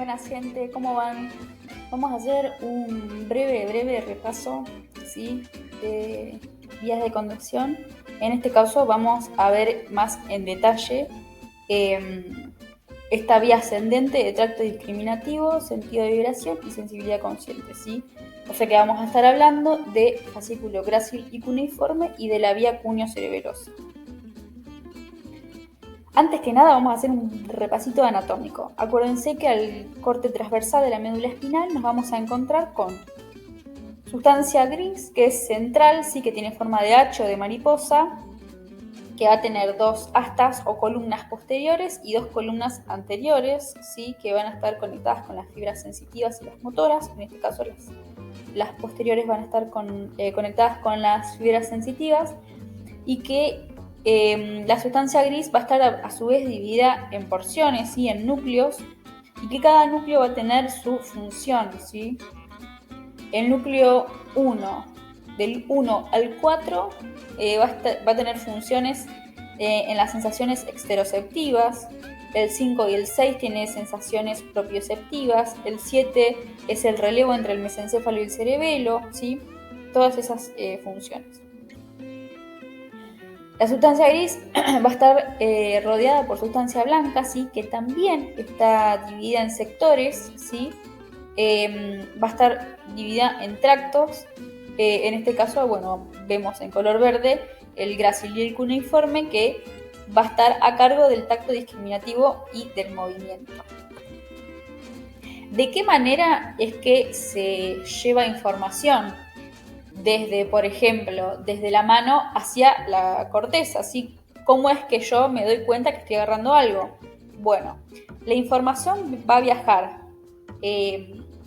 buenas gente, ¿cómo van? Vamos a hacer un breve repaso, ¿sí? De vías de conducción. En este caso vamos a ver más en detalle esta vía ascendente de tracto discriminativo, sentido de vibración y sensibilidad consciente, ¿sí? O sea que vamos a estar hablando de fascículo grácil y cuneiforme y de la vía cuneo-cerebelosa. Antes que nada vamos a hacer un repasito anatómico. Acuérdense que al corte transversal de la médula espinal nos vamos a encontrar con sustancia gris, que es central, sí, que tiene forma de H o de mariposa, que va a tener dos astas o columnas posteriores y dos columnas anteriores, sí, que van a estar conectadas con las fibras sensitivas y las motoras. En este caso las posteriores van a estar conectadas con las fibras sensitivas, y que la sustancia gris va a estar a su vez dividida en porciones, ¿sí? En núcleos, y que cada núcleo va a tener su función, ¿sí? El núcleo 1, del 1 al 4, va a tener funciones en las sensaciones exteroceptivas. El 5 y el 6 tiene sensaciones propioceptivas. El 7 es el relevo entre el mesencéfalo y el cerebelo, ¿sí? Todas esas funciones. La sustancia gris va a estar rodeada por sustancia blanca, ¿sí? Que también está dividida en sectores, ¿sí? Va a estar dividida en tractos. En este caso, bueno, vemos en color verde el grácil y el cuneiforme, que va a estar a cargo del tacto discriminativo y del movimiento. ¿De qué manera es que se lleva información? Desde, por ejemplo, desde la mano hacia la corteza, ¿sí? ¿Cómo es que yo me doy cuenta que estoy agarrando algo? Bueno, la información va a viajar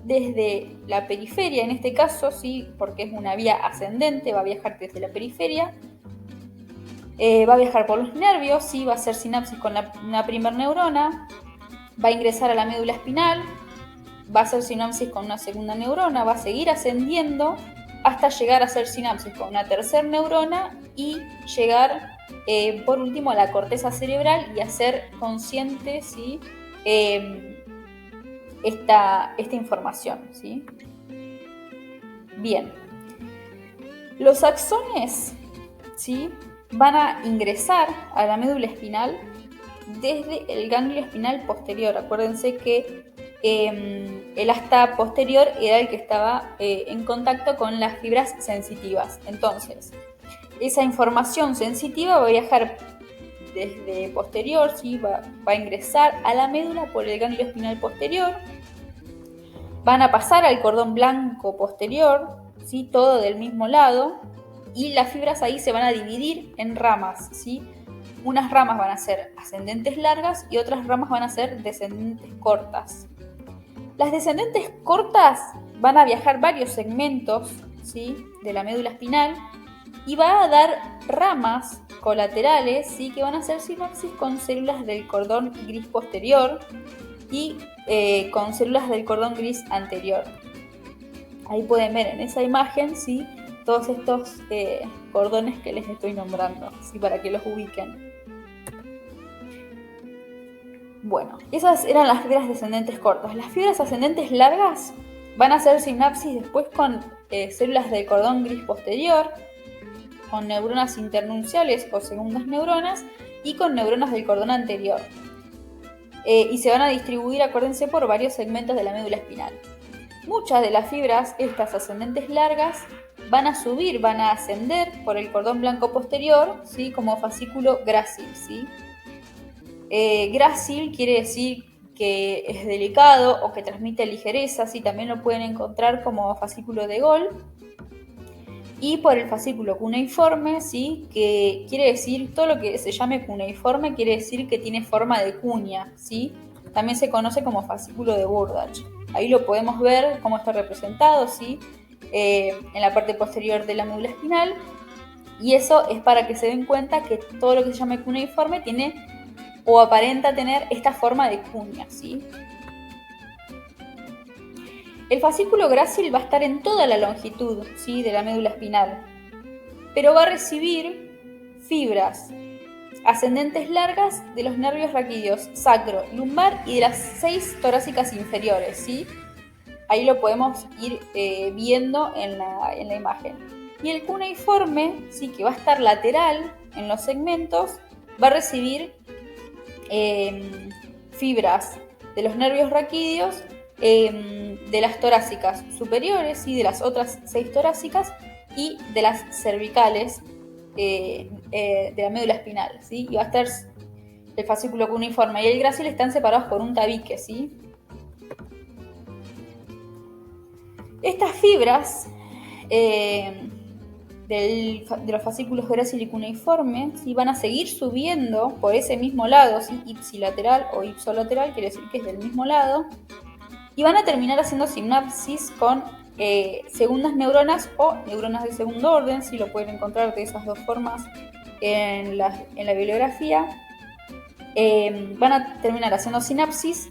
desde la periferia, en este caso, ¿sí? Porque es una vía ascendente, va a viajar desde la periferia, va a viajar por los nervios, ¿sí? Va a hacer sinapsis con una primera neurona, va a ingresar a la médula espinal, va a hacer sinapsis con una segunda neurona, va a seguir ascendiendo hasta llegar a hacer sinapsis con una tercera neurona y llegar por último a la corteza cerebral y hacer consciente, ¿sí? esta información, ¿sí? Bien, los axones, ¿sí? Van a ingresar a la médula espinal desde el ganglio espinal posterior. Acuérdense que el asta posterior era el que estaba en contacto con las fibras sensitivas. Entonces, esa información sensitiva va a viajar desde posterior, ¿sí? va a ingresar a la médula por el ganglio espinal posterior, van a pasar al cordón blanco posterior, ¿sí? Todo del mismo lado, y las fibras ahí se van a dividir en ramas, ¿sí? Unas ramas van a ser ascendentes largas y otras ramas van a ser descendentes cortas. Las descendentes cortas van a viajar varios segmentos, ¿sí? De la médula espinal, y va a dar ramas colaterales, ¿sí? Que van a hacer sinapsis con células del cordón gris posterior y con células del cordón gris anterior. Ahí pueden ver en esa imagen, ¿sí? Todos estos cordones que les estoy nombrando, ¿sí? Para que los ubiquen. Bueno, esas eran las fibras descendentes cortas. Las fibras ascendentes largas van a hacer sinapsis después con células del cordón gris posterior, con neuronas internunciales o segundas neuronas y con neuronas del cordón anterior. Y se van a distribuir, acuérdense, por varios segmentos de la médula espinal. Muchas de las fibras, estas ascendentes largas, van a subir, van a ascender por el cordón blanco posterior, ¿sí? Como fascículo grácil, ¿sí? Grácil quiere decir que es delicado o que transmite ligereza, ¿sí? También lo pueden encontrar como fascículo de Gol. Y por el fascículo cuneiforme, ¿sí? Que quiere decir, todo lo que se llame cuneiforme quiere decir que tiene forma de cuña, ¿sí? También se conoce como fascículo de Burdach. Ahí lo podemos ver cómo está representado, ¿sí? En la parte posterior de la médula espinal. Y eso es para que se den cuenta que todo lo que se llame cuneiforme tiene o aparenta tener esta forma de cuña, ¿sí? El fascículo grácil va a estar en toda la longitud, ¿sí? De la médula espinal, pero va a recibir fibras ascendentes largas de los nervios raquídeos sacro, lumbar y de las 6 torácicas inferiores, ¿sí? Ahí lo podemos ir viendo en la imagen. Y el cuneiforme, ¿sí? Que va a estar lateral en los segmentos, va a recibir fibras de los nervios raquídeos, de las torácicas superiores y de las otras 6 torácicas y de las cervicales de la médula espinal, ¿sí? Y va a estar el fascículo cuneiforme y el grácil están separados por un tabique, ¿sí? Estas fibras de los fascículos grácil y cuneiforme, ¿sí? Van a seguir subiendo por ese mismo lado, ¿sí? Ipsilateral o ipsolateral, quiere decir que es del mismo lado, y van a terminar haciendo sinapsis con segundas neuronas o neuronas de segundo orden, si lo pueden encontrar de esas dos formas en la bibliografía. Van a terminar haciendo sinapsis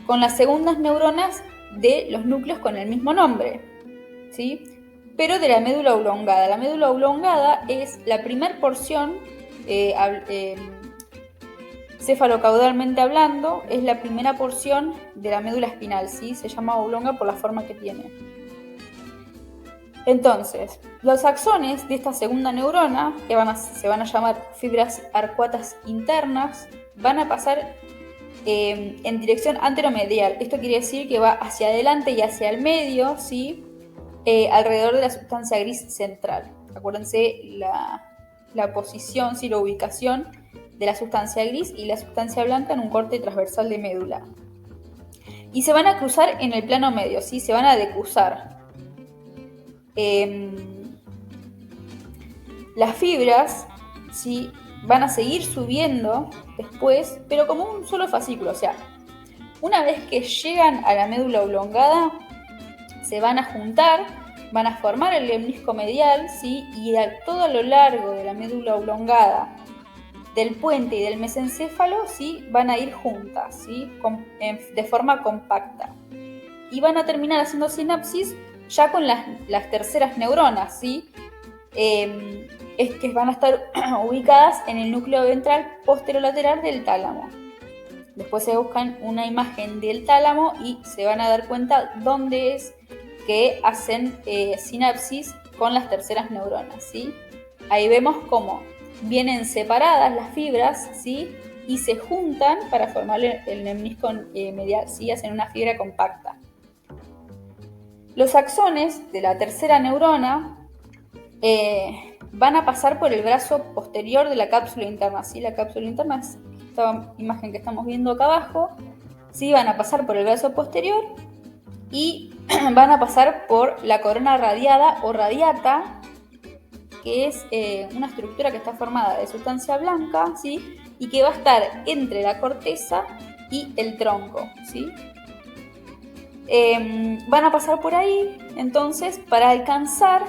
con las segundas neuronas de los núcleos con el mismo nombre, ¿sí? Pero de la médula oblongada. La médula oblongada es la primer porción, cefalocaudalmente hablando, es la primera porción de la médula espinal, ¿sí? Se llama oblonga por la forma que tiene. Entonces, los axones de esta segunda neurona, que se van a llamar fibras arcuatas internas, van a pasar en dirección anteromedial. Esto quiere decir que va hacia adelante y hacia el medio, ¿sí? Alrededor de la sustancia gris central. Acuérdense la posición, ¿sí? La ubicación de la sustancia gris y la sustancia blanca en un corte transversal de médula. Y se van a cruzar en el plano medio, ¿sí? Se van a decruzar. Las fibras, ¿sí? Van a seguir subiendo después, pero como un solo fascículo. O sea, una vez que llegan a la médula oblongada, se van a juntar, van a formar el lemnisco medial, ¿sí? Y todo a lo largo de la médula oblongada, del puente y del mesencéfalo, ¿sí? Van a ir juntas, ¿sí? De forma compacta. Y van a terminar haciendo sinapsis ya con las terceras neuronas, ¿sí? Es que van a estar ubicadas en el núcleo ventral posterolateral del tálamo. Después se buscan una imagen del tálamo y se van a dar cuenta dónde es que hacen sinapsis con las terceras neuronas, ¿sí? Ahí vemos cómo vienen separadas las fibras, ¿sí? Y se juntan para formar el lemnisco medial, ¿sí? Hacen una fibra compacta. Los axones de la tercera neurona van a pasar por el brazo posterior de la cápsula interna, ¿sí? La cápsula interna es esta imagen que estamos viendo acá abajo, ¿sí? Van a pasar por el brazo posterior y van a pasar por la corona radiada o radiata, que es una estructura que está formada de sustancia blanca, ¿sí? Y que va a estar entre la corteza y el tronco, ¿sí? Van a pasar por ahí, entonces, para alcanzar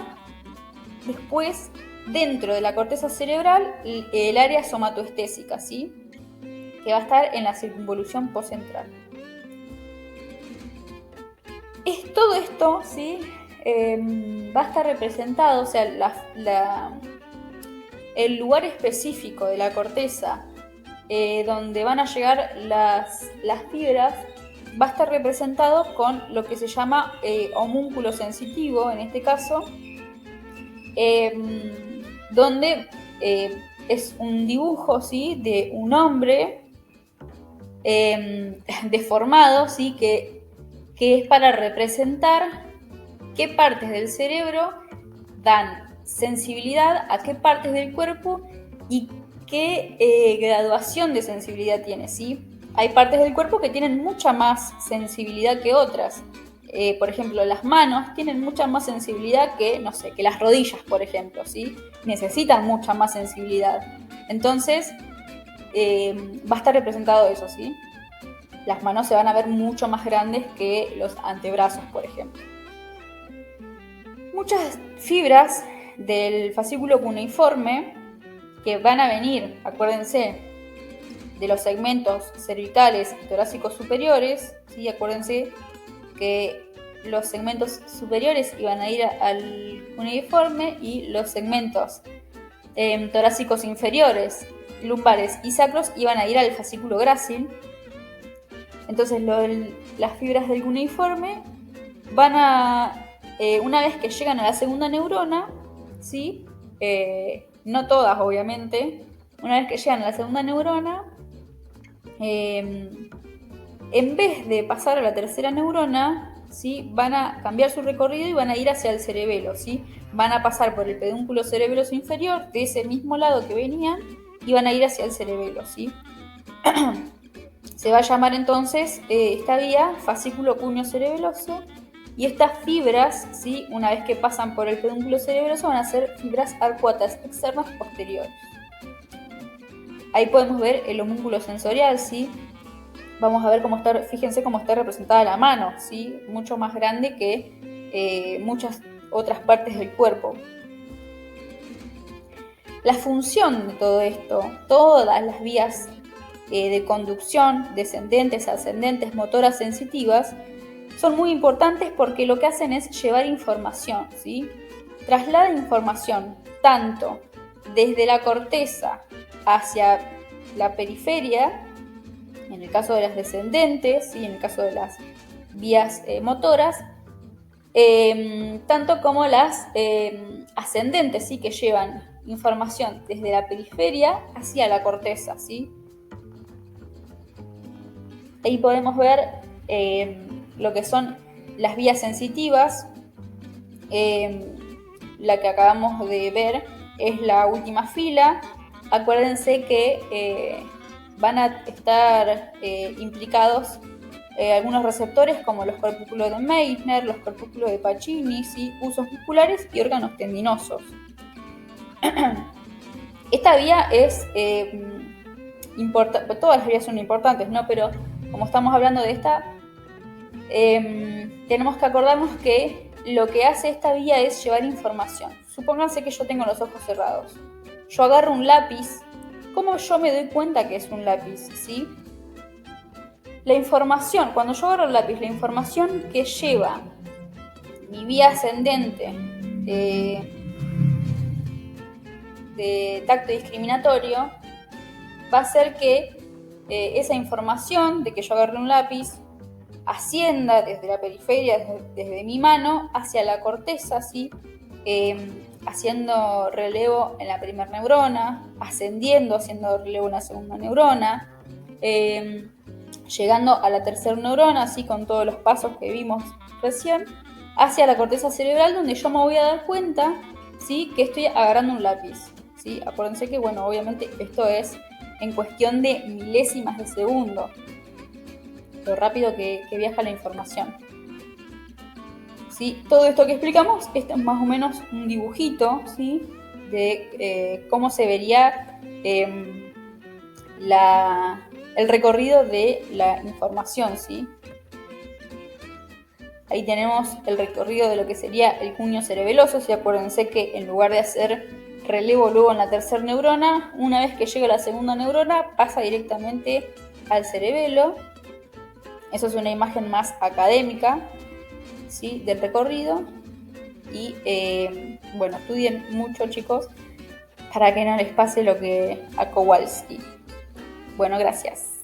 después, dentro de la corteza cerebral, el área somatoestésica, ¿sí? Que va a estar en la circunvolución postcentral. Todo esto, ¿sí? Va a estar representado, o sea, el lugar específico de la corteza donde van a llegar las fibras va a estar representado con lo que se llama homúnculo sensitivo, en este caso, donde es un dibujo, ¿sí? De un hombre deformado, ¿sí? Que es para representar qué partes del cerebro dan sensibilidad a qué partes del cuerpo y qué graduación de sensibilidad tiene, ¿sí? Hay partes del cuerpo que tienen mucha más sensibilidad que otras. Por ejemplo, las manos tienen mucha más sensibilidad que, no sé, que las rodillas, por ejemplo, ¿sí? Necesitan mucha más sensibilidad. Entonces, va a estar representado eso, ¿sí? Las manos se van a ver mucho más grandes que los antebrazos, por ejemplo. Muchas fibras del fascículo cuneiforme que van a venir, acuérdense, de los segmentos cervicales y torácicos superiores, ¿sí? Acuérdense que los segmentos superiores iban a ir al cuneiforme y los segmentos torácicos inferiores lumbares y sacros iban a ir al fascículo grácil. Entonces las fibras del cuneiforme van a, una vez que llegan a la segunda neurona, ¿sí? No todas obviamente, una vez que llegan a la segunda neurona, en vez de pasar a la tercera neurona, ¿sí? Van a cambiar su recorrido y van a ir hacia el cerebelo, ¿sí? Van a pasar por el pedúnculo cerebeloso inferior, de ese mismo lado que venían, y van a ir hacia el cerebelo, ¿sí? Se va a llamar entonces esta vía fascículo cuneo cerebeloso, y estas fibras, ¿sí? Una vez que pasan por el pedúnculo cerebeloso, van a ser fibras arcuatas externas posteriores. Ahí podemos ver el homúnculo sensorial, ¿sí? Vamos a ver cómo está, fíjense cómo está representada la mano, ¿sí? Mucho más grande que muchas otras partes del cuerpo. La función de todo esto, todas las vías de conducción, descendentes, ascendentes, motoras, sensitivas, son muy importantes porque lo que hacen es llevar información, ¿sí? Traslada información tanto desde la corteza hacia la periferia, en el caso de las descendentes, ¿sí? En el caso de las vías motoras, tanto como las ascendentes, ¿sí? Que llevan información desde la periferia hacia la corteza, ¿sí? Ahí podemos ver lo que son las vías sensitivas. La que acabamos de ver es la última fila. Acuérdense que van a estar implicados algunos receptores como los corpúsculos de Meissner, los corpúsculos de Pacini, ¿sí? Usos musculares y órganos tendinosos. Esta vía es importante, todas las vías son importantes, ¿no? Pero como estamos hablando de esta, tenemos que acordarnos que lo que hace esta vía es llevar información. Supónganse que yo tengo los ojos cerrados. Yo agarro un lápiz. ¿Cómo yo me doy cuenta que es un lápiz? ¿Sí? La información, cuando yo agarro el lápiz, la información que lleva mi vía ascendente de tacto discriminatorio va a ser que esa información de que yo agarré un lápiz ascienda desde la periferia, desde mi mano, hacia la corteza, ¿sí? Haciendo relevo en la primera neurona, ascendiendo, haciendo relevo en la segunda neurona, llegando a la tercera neurona, ¿sí? Con todos los pasos que vimos recién, hacia la corteza cerebral, donde yo me voy a dar cuenta, ¿sí? Que estoy agarrando un lápiz, ¿sí? Acuérdense que, bueno, obviamente esto es en cuestión de milésimas de segundo, lo rápido que viaja la información. ¿Sí? Todo esto que explicamos, esto es más o menos un dibujito, ¿sí? De cómo se vería el recorrido de la información, ¿sí? Ahí tenemos el recorrido de lo que sería el cuneo cerebeloso, ¿sí? Acuérdense que en lugar de hacer relevo luego en la tercera neurona, una vez que llega a la segunda neurona, pasa directamente al cerebelo. Eso es una imagen más académica, ¿sí? Del recorrido. Y bueno, estudien mucho, chicos, para que no les pase lo que a Kowalski. Bueno, gracias.